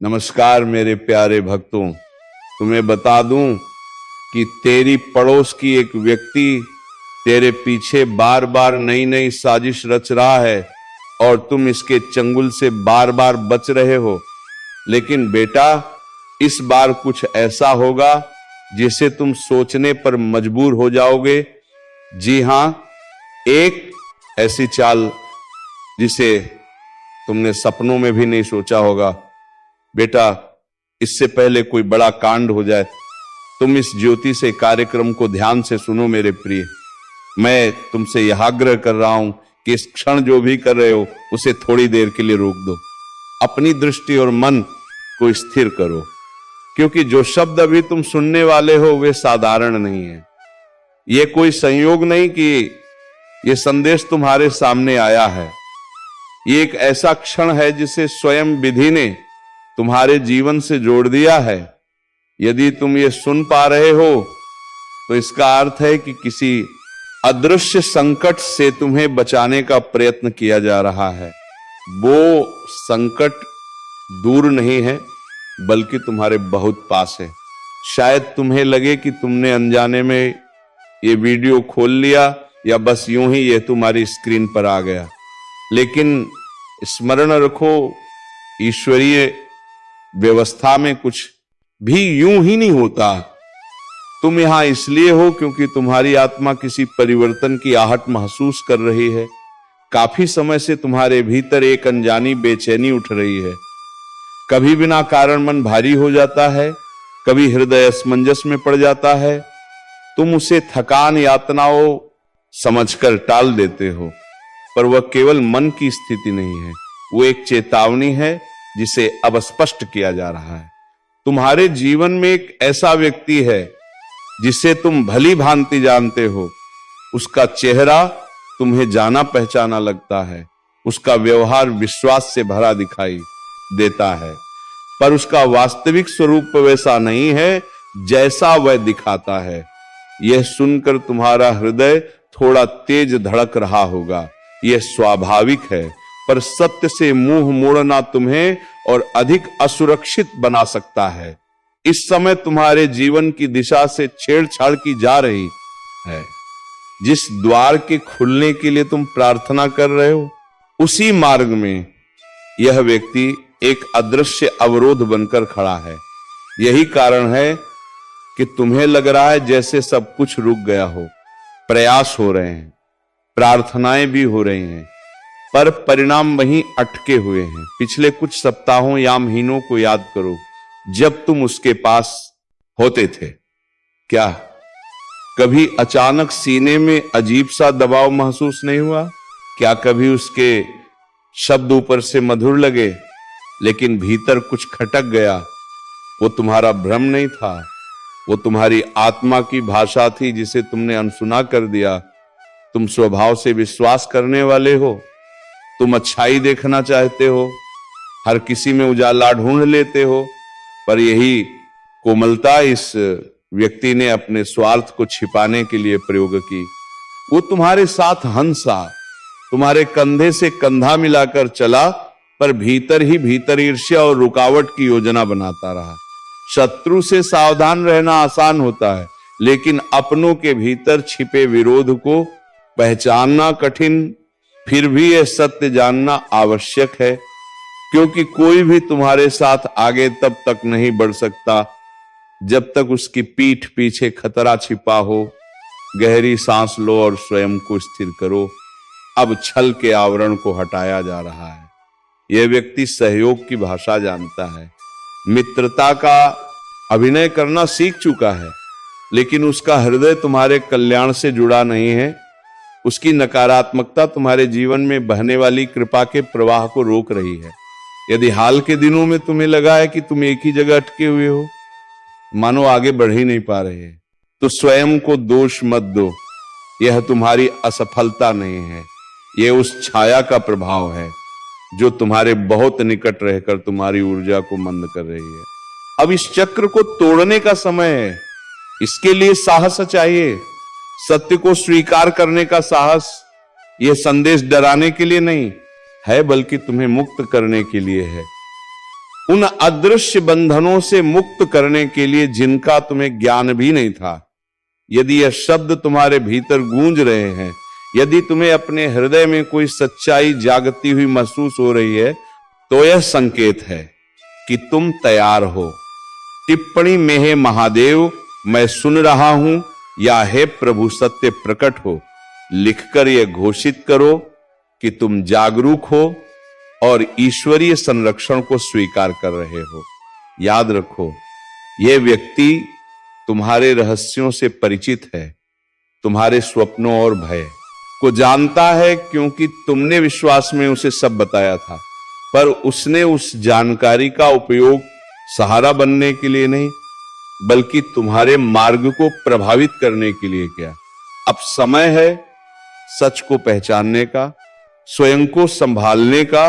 नमस्कार मेरे प्यारे भक्तों, तुम्हें बता दूं कि तेरी पड़ोस की एक व्यक्ति तेरे पीछे बार बार नई नई साजिश रच रहा है और तुम इसके चंगुल से बार बार बच रहे हो। लेकिन बेटा, इस बार कुछ ऐसा होगा जिसे तुम सोचने पर मजबूर हो जाओगे। जी हां, एक ऐसी चाल जिसे तुमने सपनों में भी नहीं सोचा होगा। बेटा, इससे पहले कोई बड़ा कांड हो जाए, तुम इस ज्योति से कार्यक्रम को ध्यान से सुनो मेरे प्रिय। मैं तुमसे यह आग्रह कर रहा हूं कि इस क्षण जो भी कर रहे हो उसे थोड़ी देर के लिए रोक दो। अपनी दृष्टि और मन को स्थिर करो, क्योंकि जो शब्द अभी तुम सुनने वाले हो वे साधारण नहीं है। ये कोई संयोग नहीं कि ये संदेश तुम्हारे सामने आया है। ये एक ऐसा क्षण है जिसे स्वयं विधि ने तुम्हारे जीवन से जोड़ दिया है। यदि तुम ये सुन पा रहे हो तो इसका अर्थ है कि किसी अदृश्य संकट से तुम्हें बचाने का प्रयत्न किया जा रहा है। वो संकट दूर नहीं है, बल्कि तुम्हारे बहुत पास है। शायद तुम्हें लगे कि तुमने अनजाने में ये वीडियो खोल लिया या बस यूं ही ये तुम्हारी स्क्रीन पर आ गया, लेकिन स्मरण रखो, ईश्वरीय व्यवस्था में कुछ भी यूं ही नहीं होता। तुम यहां इसलिए हो क्योंकि तुम्हारी आत्मा किसी परिवर्तन की आहट महसूस कर रही है। काफी समय से तुम्हारे भीतर एक अनजानी बेचैनी उठ रही है। कभी बिना कारण मन भारी हो जाता है, कभी हृदय असमंजस में पड़ जाता है। तुम उसे थकान यातनाओं समझकर टाल देते हो, पर वह केवल मन की स्थिति नहीं है, वो एक चेतावनी है जिसे अब स्पष्ट किया जा रहा है। तुम्हारे जीवन में एक ऐसा व्यक्ति है जिसे तुम भली भांति जानते हो। उसका चेहरा तुम्हें जाना पहचाना लगता है, उसका व्यवहार विश्वास से भरा दिखाई देता है, पर उसका वास्तविक स्वरूप वैसा नहीं है जैसा वह दिखाता है। यह सुनकर तुम्हारा हृदय थोड़ा तेज धड़क रहा होगा, यह स्वाभाविक है, पर सत्य से मुंह मोड़ना तुम्हें और अधिक असुरक्षित बना सकता है। इस समय तुम्हारे जीवन की दिशा से छेड़छाड़ की जा रही है। जिस द्वार के खुलने के लिए तुम प्रार्थना कर रहे हो, उसी मार्ग में यह व्यक्ति एक अदृश्य अवरोध बनकर खड़ा है। यही कारण है कि तुम्हें लग रहा है जैसे सब कुछ रुक गया हो। प्रयास हो रहे हैं, प्रार्थनाएं भी हो रही हैं, पर परिणाम वहीं अटके हुए हैं। पिछले कुछ सप्ताहों या महीनों को याद करो, जब तुम उसके पास होते थे। क्या कभी अचानक सीने में अजीब सा दबाव महसूस नहीं हुआ? क्या कभी उसके शब्द ऊपर से मधुर लगे, लेकिन भीतर कुछ खटक गया? वो तुम्हारा भ्रम नहीं था, वो तुम्हारी आत्मा की भाषा थी जिसे तुमने अनसुना कर दिया। तुम स्वभाव से विश्वास करने वाले हो, तुम अच्छाई देखना चाहते हो, हर किसी में उजाला ढूंढ लेते हो, पर यही कोमलता इस व्यक्ति ने अपने स्वार्थ को छिपाने के लिए प्रयोग की। वो तुम्हारे साथ हंसा, तुम्हारे कंधे से कंधा मिलाकर चला, पर भीतर ही भीतर ईर्ष्या और रुकावट की योजना बनाता रहा। शत्रु से सावधान रहना आसान होता है, लेकिन अपनों के भीतर छिपे विरोध को पहचानना कठिन। फिर भी यह सत्य जानना आवश्यक है, क्योंकि कोई भी तुम्हारे साथ आगे तब तक नहीं बढ़ सकता जब तक उसकी पीठ पीछे खतरा छिपा हो। गहरी सांस लो और स्वयं को स्थिर करो। अब छल के आवरण को हटाया जा रहा है। यह व्यक्ति सहयोग की भाषा जानता है, मित्रता का अभिनय करना सीख चुका है, लेकिन उसका हृदय तुम्हारे कल्याण से जुड़ा नहीं है। उसकी नकारात्मकता तुम्हारे जीवन में बहने वाली कृपा के प्रवाह को रोक रही है। यदि हाल के दिनों में तुम्हें लगा है कि तुम एक ही जगह अटके हुए हो, मानो आगे बढ़ ही नहीं पा रहे, तो स्वयं को दोष मत दो। यह तुम्हारी असफलता नहीं है, यह उस छाया का प्रभाव है जो तुम्हारे बहुत निकट रहकर तुम्हारी ऊर्जा को मंद कर रही है। अब इस चक्र को तोड़ने का समय है। इसके लिए साहस चाहिए, सत्य को स्वीकार करने का साहस। यह संदेश डराने के लिए नहीं है, बल्कि तुम्हें मुक्त करने के लिए है। उन अदृश्य बंधनों से मुक्त करने के लिए जिनका तुम्हें ज्ञान भी नहीं था। यदि यह शब्द तुम्हारे भीतर गूंज रहे हैं, यदि तुम्हें अपने हृदय में कोई सच्चाई जागती हुई महसूस हो रही है, तो यह संकेत है कि तुम तैयार हो। टिप्पणी में है महादेव मैं सुन रहा हूं, या हे प्रभु सत्य प्रकट हो, लिखकर यह घोषित करो कि तुम जागरूक हो और ईश्वरीय संरक्षण को स्वीकार कर रहे हो। याद रखो, यह व्यक्ति तुम्हारे रहस्यों से परिचित है, तुम्हारे स्वप्नों और भय को जानता है, क्योंकि तुमने विश्वास में उसे सब बताया था। पर उसने उस जानकारी का उपयोग सहारा बनने के लिए नहीं, बल्कि तुम्हारे मार्ग को प्रभावित करने के लिए किया। अब समय है सच को पहचानने का, स्वयं को संभालने का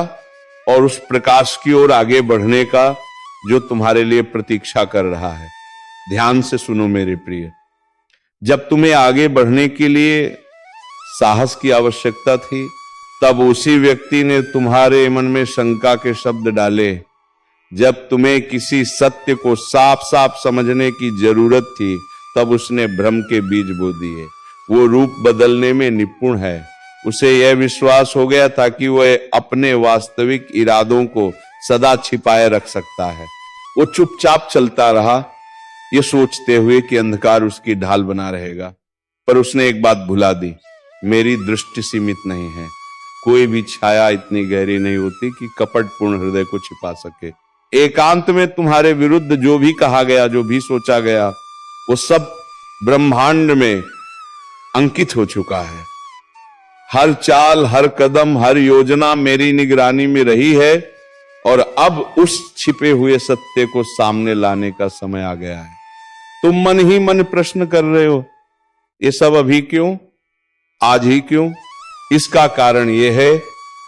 और उस प्रकाश की ओर आगे बढ़ने का जो तुम्हारे लिए प्रतीक्षा कर रहा है। ध्यान से सुनो मेरे प्रिय, जब तुम्हें आगे बढ़ने के लिए साहस की आवश्यकता थी, तब उसी व्यक्ति ने तुम्हारे मन में शंका के शब्द डाले। जब तुम्हें किसी सत्य को साफ साफ समझने की जरूरत थी, तब उसने भ्रम के बीज बो दिए। वो रूप बदलने में निपुण है। उसे यह विश्वास हो गया था कि वह अपने वास्तविक इरादों को सदा छिपाए रख सकता है। वो चुपचाप चलता रहा, ये सोचते हुए कि अंधकार उसकी ढाल बना रहेगा। पर उसने एक बात भुला दी, मेरी दृष्टि सीमित नहीं है। कोई भी छाया इतनी गहरी नहीं होती कि कपटपूर्ण हृदय को छिपा सके। एकांत में तुम्हारे विरुद्ध जो भी कहा गया, जो भी सोचा गया, वो सब ब्रह्मांड में अंकित हो चुका है। हर चाल, हर कदम, हर योजना मेरी निगरानी में रही है और अब उस छिपे हुए सत्य को सामने लाने का समय आ गया है। तुम मन ही मन प्रश्न कर रहे हो, ये सब अभी क्यों, आज ही क्यों? इसका कारण यह है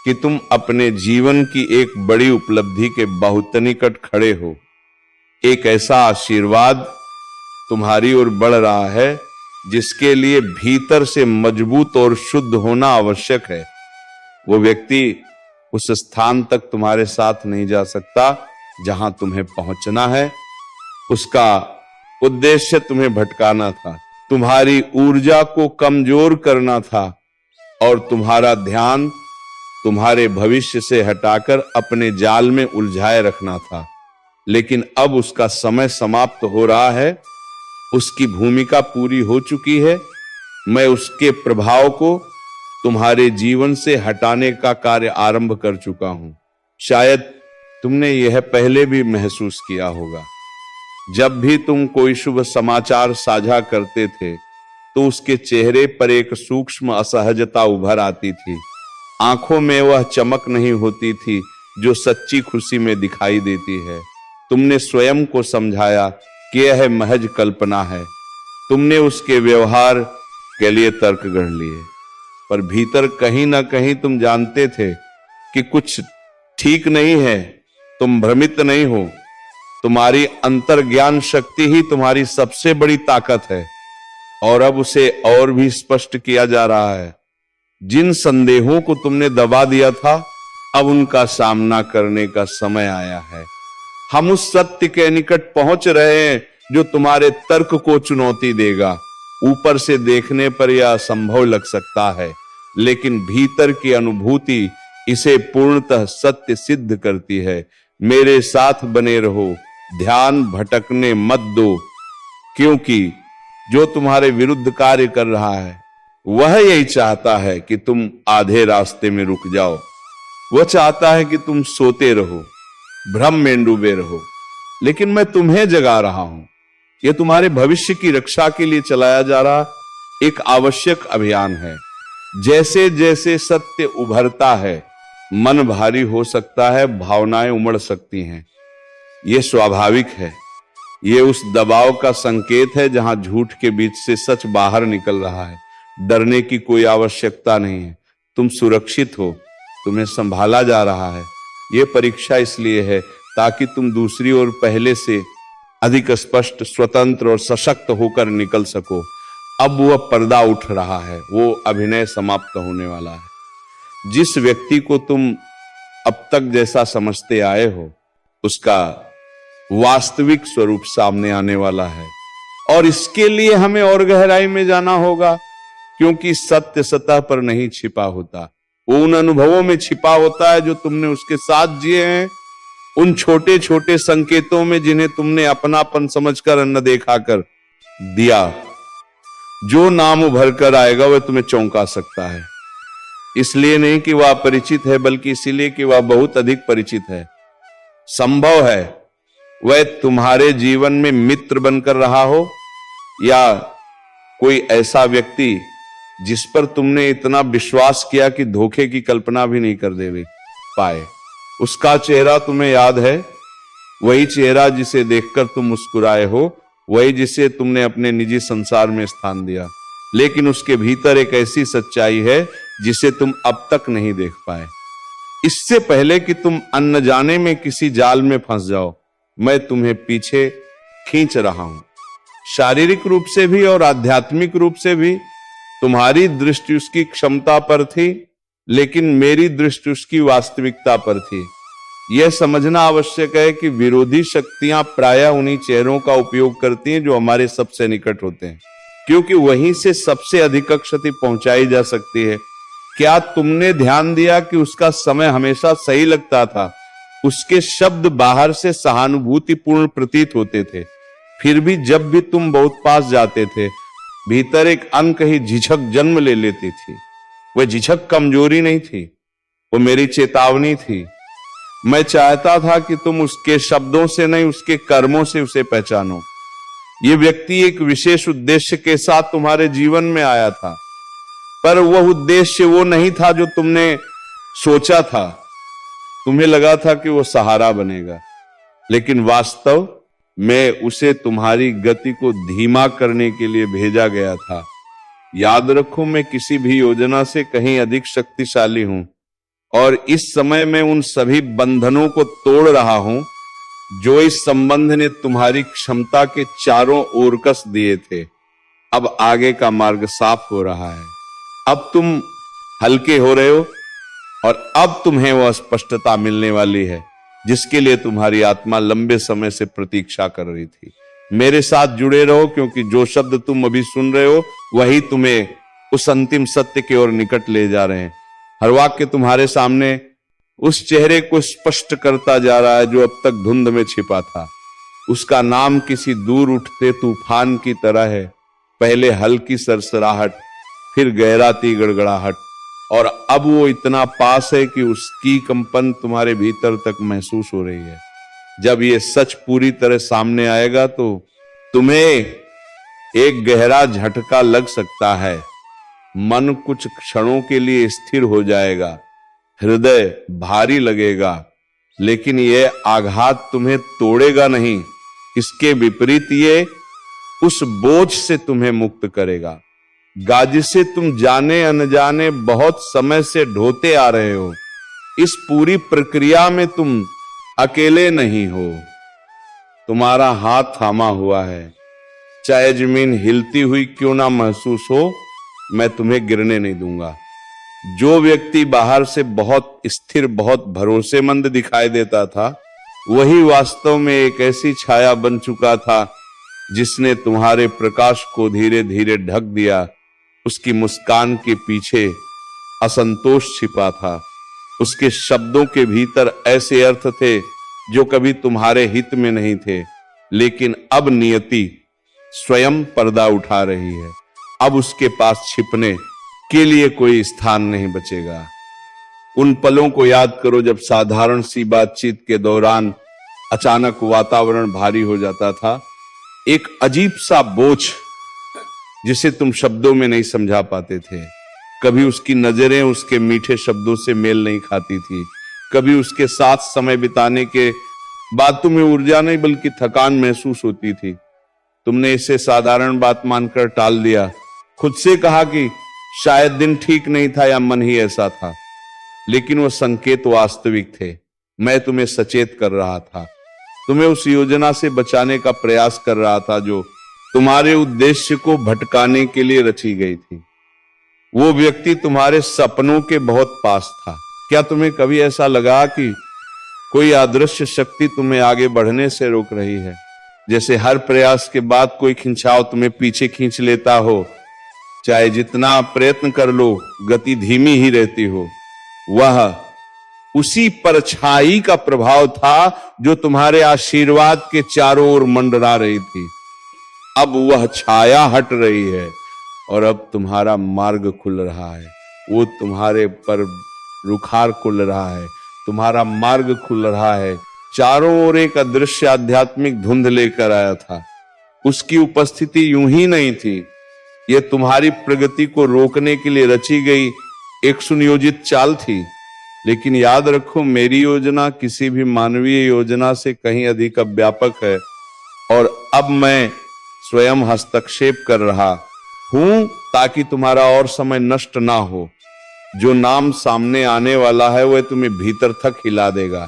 कि तुम अपने जीवन की एक बड़ी उपलब्धि के बहुत निकट खड़े हो। एक ऐसा आशीर्वाद तुम्हारी ओर बढ़ रहा है जिसके लिए भीतर से मजबूत और शुद्ध होना आवश्यक है। वो व्यक्ति उस स्थान तक तुम्हारे साथ नहीं जा सकता जहां तुम्हें पहुंचना है। उसका उद्देश्य तुम्हें भटकाना था, तुम्हारी ऊर्जा को कमजोर करना था और तुम्हारा ध्यान तुम्हारे भविष्य से हटाकर अपने जाल में उलझाए रखना था। लेकिन अब उसका समय समाप्त हो रहा है, उसकी भूमिका पूरी हो चुकी है। मैं उसके प्रभाव को तुम्हारे जीवन से हटाने का कार्य आरंभ कर चुका हूं। शायद तुमने यह पहले भी महसूस किया होगा। जब भी तुम कोई शुभ समाचार साझा करते थे, तो उसके चेहरे पर एक सूक्ष्म असहजता उभर आती थी। आंखों में वह चमक नहीं होती थी जो सच्ची खुशी में दिखाई देती है। तुमने स्वयं को समझाया कि यह महज कल्पना है। तुमने उसके व्यवहार के लिए तर्क गढ़ लिए, पर भीतर कहीं ना कहीं तुम जानते थे कि कुछ ठीक नहीं है। तुम भ्रमित नहीं हो। तुम्हारी अंतर्ज्ञान शक्ति ही तुम्हारी सबसे बड़ी ताकत है और अब उसे और भी स्पष्ट किया जा रहा है। जिन संदेहों को तुमने दबा दिया था, अब उनका सामना करने का समय आया है। हम उस सत्य के निकट पहुंच रहे हैं जो तुम्हारे तर्क को चुनौती देगा। ऊपर से देखने पर यह असंभव लग सकता है, लेकिन भीतर की अनुभूति इसे पूर्णतः सत्य सिद्ध करती है। मेरे साथ बने रहो, ध्यान भटकने मत दो, क्योंकि जो तुम्हारे विरुद्ध कार्य कर रहा है वह यही चाहता है कि तुम आधे रास्ते में रुक जाओ। वह चाहता है कि तुम सोते रहो, भ्रम में डूबे रहो। लेकिन मैं तुम्हें जगा रहा हूं। यह तुम्हारे भविष्य की रक्षा के लिए चलाया जा रहा एक आवश्यक अभियान है। जैसे जैसे सत्य उभरता है, मन भारी हो सकता है, भावनाएं उमड़ सकती हैं। यह स्वाभाविक है। यह उस दबाव का संकेत है जहां झूठ के बीच से सच बाहर निकल रहा है। डरने की कोई आवश्यकता नहीं है। तुम सुरक्षित हो, तुम्हें संभाला जा रहा है। यह परीक्षा इसलिए है ताकि तुम दूसरी ओर पहले से अधिक स्पष्ट, स्वतंत्र और सशक्त होकर निकल सको। अब वह पर्दा उठ रहा है, वो अभिनय समाप्त होने वाला है। जिस व्यक्ति को तुम अब तक जैसा समझते आए हो, उसका वास्तविक स्वरूप सामने आने वाला है। और इसके लिए हमें और गहराई में जाना होगा, क्योंकि सत्य सतह पर नहीं छिपा होता, वो उन अनुभवों में छिपा होता है जो तुमने उसके साथ जिए हैं, उन छोटे छोटे संकेतों में जिन्हें तुमने अपनापन समझकर अनदेखा कर दिया। जो नाम उभर कर आएगा वह तुम्हें चौंका सकता है, इसलिए नहीं कि वह अपरिचित है, बल्कि इसीलिए कि वह बहुत अधिक परिचित है। संभव है वह तुम्हारे जीवन में मित्र बनकर रहा हो, या कोई ऐसा व्यक्ति जिस पर तुमने इतना विश्वास किया कि धोखे की कल्पना भी नहीं कर दे पाए। उसका चेहरा तुम्हें याद है, वही चेहरा जिसे देखकर तुम मुस्कुराए हो, वही जिसे तुमने अपने निजी संसार में स्थान दिया। लेकिन उसके भीतर एक ऐसी सच्चाई है जिसे तुम अब तक नहीं देख पाए। इससे पहले कि तुम अनजाने में किसी जाल में फंस जाओ, मैं तुम्हें पीछे खींच रहा हूं, शारीरिक रूप से भी और आध्यात्मिक रूप से भी। तुम्हारी दृष्टि उसकी क्षमता पर थी, लेकिन मेरी दृष्टि उसकी वास्तविकता पर थी। यह समझना आवश्यक है कि विरोधी शक्तियां प्रायः उन्हीं चेहरों का उपयोग करती हैं जो हमारे सबसे निकट होते हैं, क्योंकि वहीं से सबसे अधिक क्षति पहुंचाई जा सकती है। क्या तुमने ध्यान दिया कि उसका समय हमेशा सही लगता था? उसके शब्द बाहर से सहानुभूतिपूर्ण प्रतीत होते थे, फिर भी जब भी तुम बहुत पास जाते थे, भीतर एक अनकही झिझक जन्म ले लेती थी। वह झिझक कमजोरी नहीं थी, वो मेरी चेतावनी थी। मैं चाहता था कि तुम उसके शब्दों से नहीं, उसके कर्मों से उसे पहचानो। ये व्यक्ति एक विशेष उद्देश्य के साथ तुम्हारे जीवन में आया था, पर वह उद्देश्य वो नहीं था जो तुमने सोचा था। तुम्हें लगा था कि वो सहारा बनेगा, लेकिन वास्तव में उसे तुम्हारी गति को धीमा करने के लिए भेजा गया था। याद रखो, मैं किसी भी योजना से कहीं अधिक शक्तिशाली हूं, और इस समय मैं उन सभी बंधनों को तोड़ रहा हूं जो इस संबंध ने तुम्हारी क्षमता के चारों ओर कस दिए थे। अब आगे का मार्ग साफ हो रहा है, अब तुम हल्के हो रहे हो, और अब तुम्हें वह स्पष्टता मिलने वाली है जिसके लिए तुम्हारी आत्मा लंबे समय से प्रतीक्षा कर रही थी। मेरे साथ जुड़े रहो, क्योंकि जो शब्द तुम अभी सुन रहे हो वही तुम्हें उस अंतिम सत्य की ओर निकट ले जा रहे हैं। हर वाक्य तुम्हारे सामने उस चेहरे को स्पष्ट करता जा रहा है जो अब तक धुंध में छिपा था। उसका नाम किसी दूर उठते तूफान की तरह है, पहले हल्की सरसराहट, फिर गहराती गड़गड़ाहट, और अब वो इतना पास है कि उसकी कंपन तुम्हारे भीतर तक महसूस हो रही है। जब ये सच पूरी तरह सामने आएगा तो तुम्हें एक गहरा झटका लग सकता है। मन कुछ क्षणों के लिए स्थिर हो जाएगा, हृदय भारी लगेगा, लेकिन यह आघात तुम्हें तोड़ेगा नहीं। इसके विपरीत ये उस बोझ से तुम्हें मुक्त करेगा जिसे तुम जाने अनजाने बहुत समय से ढोते आ रहे हो। इस पूरी प्रक्रिया में तुम अकेले नहीं हो, तुम्हारा हाथ थामा हुआ है। चाहे जमीन हिलती हुई क्यों ना महसूस हो, मैं तुम्हें गिरने नहीं दूंगा। जो व्यक्ति बाहर से बहुत स्थिर, बहुत भरोसेमंद दिखाई देता था, वही वास्तव में एक ऐसी छाया बन चुका था जिसने तुम्हारे प्रकाश को धीरे धीरे ढक दिया। उसकी मुस्कान के पीछे असंतोष छिपा था, उसके शब्दों के भीतर ऐसे अर्थ थे जो कभी तुम्हारे हित में नहीं थे, लेकिन अब नियति स्वयं पर्दा उठा रही है। अब उसके पास छिपने के लिए कोई स्थान नहीं बचेगा। उन पलों को याद करो जब साधारण सी बातचीत के दौरान अचानक वातावरण भारी हो जाता था। एक अजीब सा बोझ जिसे तुम शब्दों में नहीं समझा पाते थे। कभी उसकी नजरें उसके मीठे शब्दों से मेल नहीं खाती थी, कभी उसके साथ समय बिताने के बाद तुम्हें ऊर्जा नहीं बल्कि थकान महसूस होती थी। तुमने इसे साधारण बात मानकर टाल दिया, खुद से कहा कि शायद दिन ठीक नहीं था या मन ही ऐसा था, लेकिन वो संकेत वास्तविक थे। मैं तुम्हें सचेत कर रहा था, तुम्हें उस योजना से बचाने का प्रयास कर रहा था जो तुम्हारे उद्देश्य को भटकाने के लिए रची गई थी। वो व्यक्ति तुम्हारे सपनों के बहुत पास था। क्या तुम्हें कभी ऐसा लगा कि कोई अदृश्य शक्ति तुम्हें आगे बढ़ने से रोक रही है। जैसे हर प्रयास के बाद कोई खिंचाव तुम्हें पीछे खींच लेता हो, चाहे जितना प्रयत्न कर लो गति धीमी ही रहती हो। वह उसी परछाई का प्रभाव था जो तुम्हारे आशीर्वाद के चारों ओर मंडरा रही थी। अब वह छाया हट रही है और अब तुम्हारा मार्ग खुल रहा है। वो तुम्हारे पर रुखार खुल रहा है, तुम्हारा मार्ग खुल रहा है। चारों ओर एक अदृश्य आध्यात्मिक धुंध लेकर आया था। उसकी उपस्थिति यूं ही नहीं थी, यह तुम्हारी प्रगति को रोकने के लिए रची गई एक सुनियोजित चाल थी। लेकिन याद रखो, मेरी योजना किसी भी मानवीय योजना से कहीं अधिक व्यापक है और अब मैं स्वयं हस्तक्षेप कर रहा हूं ताकि तुम्हारा और समय नष्ट ना हो। जो नाम सामने आने वाला है वह तुम्हें भीतर तक हिला देगा,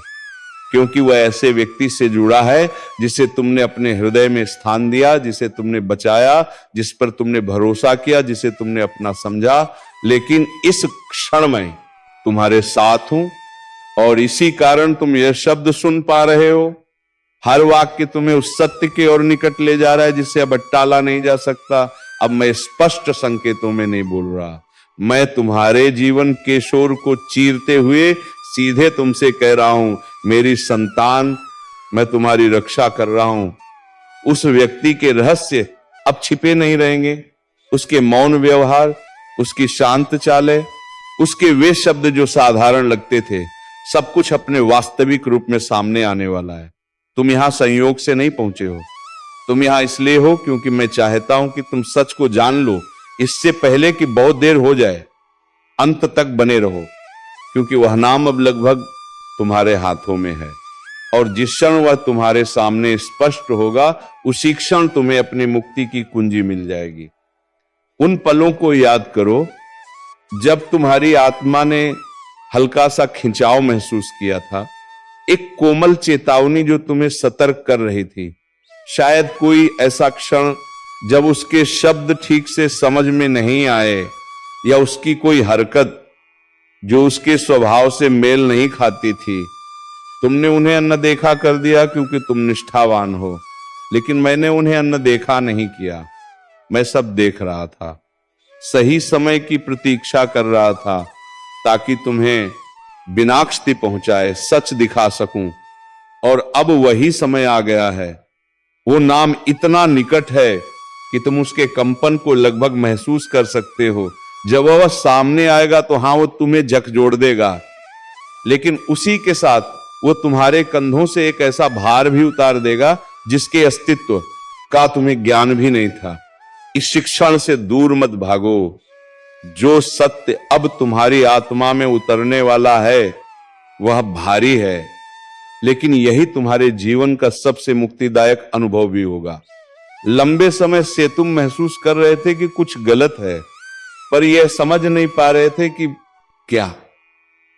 क्योंकि वह ऐसे व्यक्ति से जुड़ा है जिसे तुमने अपने हृदय में स्थान दिया, जिसे तुमने बचाया, जिस पर तुमने भरोसा किया, जिसे तुमने अपना समझा। लेकिन इस क्षण में तुम्हारे साथ हूं और इसी कारण तुम यह शब्द सुन पा रहे हो। हर वाक्य तुम्हें उस सत्य के और निकट ले जा रहा है जिसे अब टाला नहीं जा सकता। अब मैं स्पष्ट संकेतों में नहीं बोल रहा, मैं तुम्हारे जीवन के शोर को चीरते हुए सीधे तुमसे कह रहा हूं, मेरी संतान, मैं तुम्हारी रक्षा कर रहा हूं। उस व्यक्ति के रहस्य अब छिपे नहीं रहेंगे। उसके मौन व्यवहार, उसकी शांत चालें, उसके वे शब्द जो साधारण लगते थे, सब कुछ अपने वास्तविक रूप में सामने आने वाला है। तुम यहां संयोग से नहीं पहुंचे हो, तुम यहां इसलिए हो क्योंकि मैं चाहता हूं कि तुम सच को जान लो इससे पहले कि बहुत देर हो जाए। अंत तक बने रहो, क्योंकि वह नाम अब लगभग तुम्हारे हाथों में है और जिस क्षण वह तुम्हारे सामने स्पष्ट होगा उसी क्षण तुम्हें अपनी मुक्ति की कुंजी मिल जाएगी। उन पलों को याद करो जब तुम्हारी आत्मा ने हल्का सा खिंचाव महसूस किया था, एक कोमल चेतावनी जो तुम्हें सतर्क कर रही थी। शायद कोई ऐसा क्षण जब उसके शब्द ठीक से समझ में नहीं आए या उसकी कोई हरकत जो उसके स्वभाव से मेल नहीं खाती थी, तुमने उन्हें अनदेखा कर दिया क्योंकि तुम निष्ठावान हो। लेकिन मैंने उन्हें अनदेखा नहीं किया, मैं सब देख रहा था, सही समय की प्रतीक्षा कर रहा था ताकि तुम्हें बिनाक्षति पहुंचाए, सच दिखा सकूं। और अब वही समय आ गया है। वो नाम इतना निकट है कि तुम उसके कंपन को लगभग महसूस कर सकते हो। जब वह सामने आएगा तो हाँ, वो तुम्हें झकझोर देगा, लेकिन उसी के साथ वो तुम्हारे कंधों से एक ऐसा भार भी उतार देगा जिसके अस्तित्व का तुम्हें ज्ञान भी नहीं था। इस शिक्षण से दूर मत भागो। जो सत्य अब तुम्हारी आत्मा में उतरने वाला है वह भारी है, लेकिन यही तुम्हारे जीवन का सबसे मुक्तिदायक अनुभव भी होगा। लंबे समय से तुम महसूस कर रहे थे कि कुछ गलत है, पर यह समझ नहीं पा रहे थे कि क्या।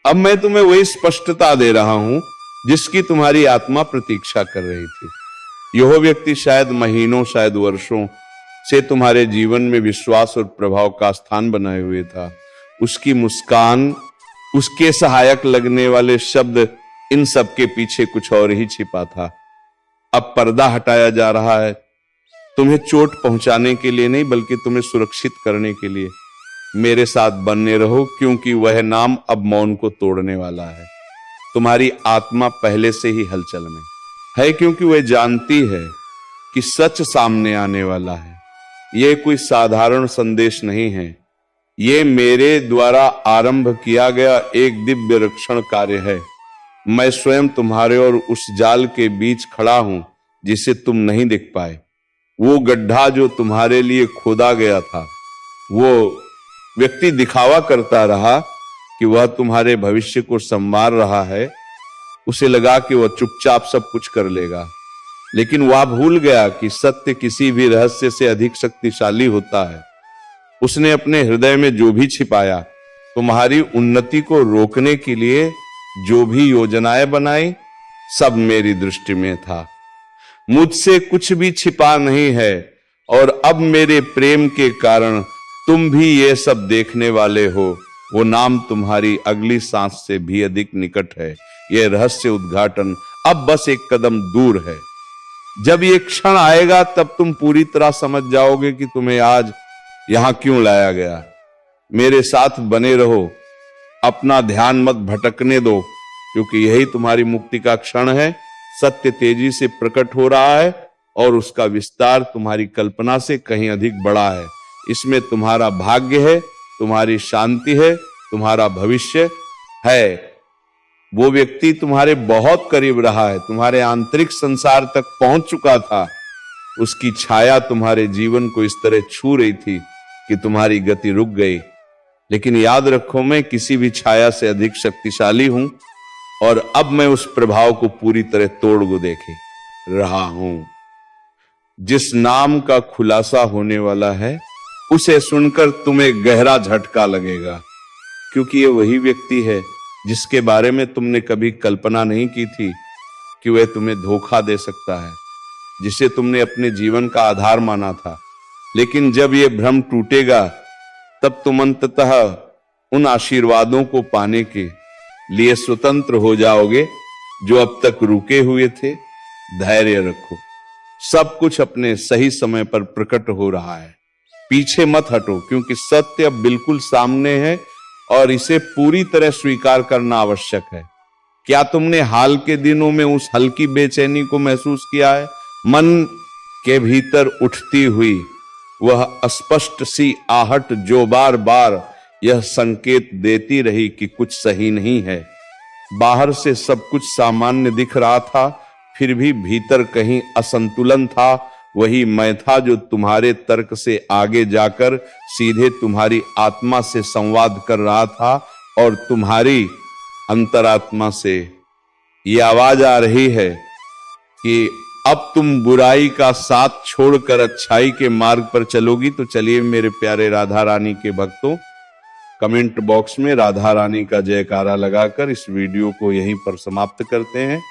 अब मैं तुम्हें वही स्पष्टता दे रहा हूं जिसकी तुम्हारी आत्मा प्रतीक्षा कर रही थी। यह व्यक्ति शायद महीनों, शायद वर्षों से तुम्हारे जीवन में विश्वास और प्रभाव का स्थान बनाए हुए था। उसकी मुस्कान, उसके सहायक लगने वाले शब्द, इन सब के पीछे कुछ और ही छिपा था। अब पर्दा हटाया जा रहा है, तुम्हें चोट पहुंचाने के लिए नहीं बल्कि तुम्हें सुरक्षित करने के लिए। मेरे साथ बने रहो, क्योंकि वह नाम अब मौन को तोड़ने वाला है। तुम्हारी आत्मा पहले से ही हलचल में है, क्योंकि वह जानती है कि सच सामने आने वाला है। यह कोई साधारण संदेश नहीं है, यह मेरे द्वारा आरंभ किया गया एक दिव्य रक्षण कार्य है। मैं स्वयं तुम्हारे और उस जाल के बीच खड़ा हूं जिसे तुम नहीं देख पाए। वो गड्ढा जो तुम्हारे लिए खोदा गया था, वो व्यक्ति दिखावा करता रहा कि वह तुम्हारे भविष्य को संवार रहा है। उसे लगा कि वह चुपचाप सब कुछ कर लेगा, लेकिन वह भूल गया कि सत्य किसी भी रहस्य से अधिक शक्तिशाली होता है। उसने अपने हृदय में जो भी छिपाया, तुम्हारी उन्नति को रोकने के लिए जो भी योजनाएं बनाई, सब मेरी दृष्टि में था। मुझसे कुछ भी छिपा नहीं है और अब मेरे प्रेम के कारण तुम भी ये सब देखने वाले हो। वो नाम तुम्हारी अगली सांस से भी अधिक निकट है, यह रहस्य उद्घाटन अब बस एक कदम दूर है। जब ये क्षण आएगा तब तुम पूरी तरह समझ जाओगे कि तुम्हें आज यहां क्यों लाया गया। मेरे साथ बने रहो, अपना ध्यान मत भटकने दो, क्योंकि यही तुम्हारी मुक्ति का क्षण है। सत्य तेजी से प्रकट हो रहा है और उसका विस्तार तुम्हारी कल्पना से कहीं अधिक बड़ा है। इसमें तुम्हारा भाग्य है, तुम्हारी शांति है, तुम्हारा भविष्य है। वो व्यक्ति तुम्हारे बहुत करीब रहा है, तुम्हारे आंतरिक संसार तक पहुंच चुका था। उसकी छाया तुम्हारे जीवन को इस तरह छू रही थी कि तुम्हारी गति रुक गई। लेकिन याद रखो, मैं किसी भी छाया से अधिक शक्तिशाली हूं और अब मैं उस प्रभाव को पूरी तरह तोड़ को देखे रहा हूं। जिस नाम का खुलासा होने वाला है उसे सुनकर तुम्हें गहरा झटका लगेगा, क्योंकि ये वही व्यक्ति है जिसके बारे में तुमने कभी कल्पना नहीं की थी कि वह तुम्हें धोखा दे सकता है, जिसे तुमने अपने जीवन का आधार माना था। लेकिन जब यह भ्रम टूटेगा तब तुम अंततः उन आशीर्वादों को पाने के लिए स्वतंत्र हो जाओगे जो अब तक रुके हुए थे। धैर्य रखो, सब कुछ अपने सही समय पर प्रकट हो रहा है। पीछे मत हटो, क्योंकि सत्य अब बिल्कुल सामने है और इसे पूरी तरह स्वीकार करना आवश्यक है। क्या तुमने हाल के दिनों में उस हल्की बेचैनी को महसूस किया है? मन के भीतर उठती हुई वह अस्पष्ट सी आहट जो बार बार यह संकेत देती रही कि कुछ सही नहीं है। बाहर से सब कुछ सामान्य दिख रहा था, फिर भी भीतर कहीं असंतुलन था। वही मैं था जो तुम्हारे तर्क से आगे जाकर सीधे तुम्हारी आत्मा से संवाद कर रहा था, और तुम्हारी अंतरात्मा से ये आवाज आ रही है कि अब तुम बुराई का साथ छोड़कर अच्छाई के मार्ग पर चलोगी। तो चलिए मेरे प्यारे राधा रानी के भक्तों, कमेंट बॉक्स में राधा रानी का जयकारा लगाकर इस वीडियो को यहीं पर समाप्त करते हैं।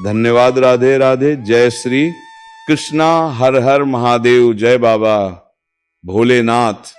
धन्यवाद। राधे राधे। जय श्री कृष्णा। हर हर महादेव। जय बाबा भोलेनाथ।